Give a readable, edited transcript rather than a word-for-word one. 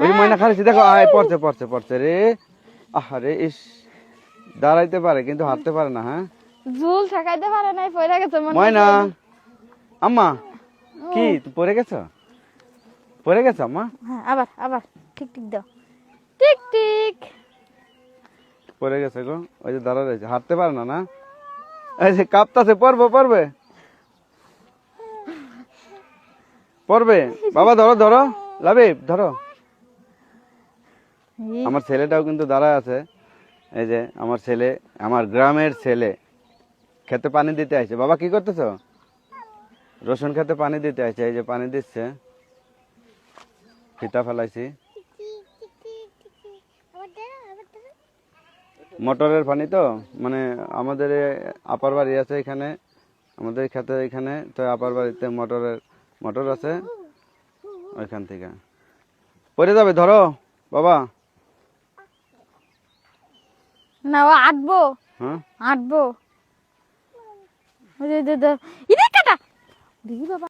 ওই ময়না খাইছে দেখো, আয় পড়ছে পড়ছে পড়ছে রে। আরে ইস, দাঁড়াইতে পারে কিন্তু হাঁটতে পারে না। হ্যাঁ ঝুল ঠেকাইতে পারে নাই, পড়ে গেছে ময়না। আম্মা কি পড়ে গেছো? পড়ে গেছো আম্মা? হ্যাঁ, আবার আবার ঠিক ঠিক দাও, ঠিক ঠিক। পড়ে গেছে গো, ওই যে দাঁড়া রয়েছে, হাঁটতে পারে না। না এই যে কাঁপতাছে, পড়বে পড়বে পড়বে। বাবা ধরো ধরো, লাবিব ধরো। আমার ছেলেটাও কিন্তু দাঁড়ায় আছে। এই যে আমার ছেলে, আমার গ্রামের ছেলে, খেতে পানি দিতে আসছে। বাবা কি করতেছো? রসুন খেতে পানি দিতে আসছে। এই যে পানি দিচ্ছে, ফিতা ফেলাইছি। মোটরের পানি তো, মানে আমাদের আপার বাড়ি আছে এখানে, আমাদের খেতে এখানে তো, আপার বাড়িতে মোটর আছে, ওইখান থেকে পড়ে যাবে। ধরো বাবা। না, ও আটবো। হ্যাঁ আটবো। ইরে কাটা, দেখি বাবা।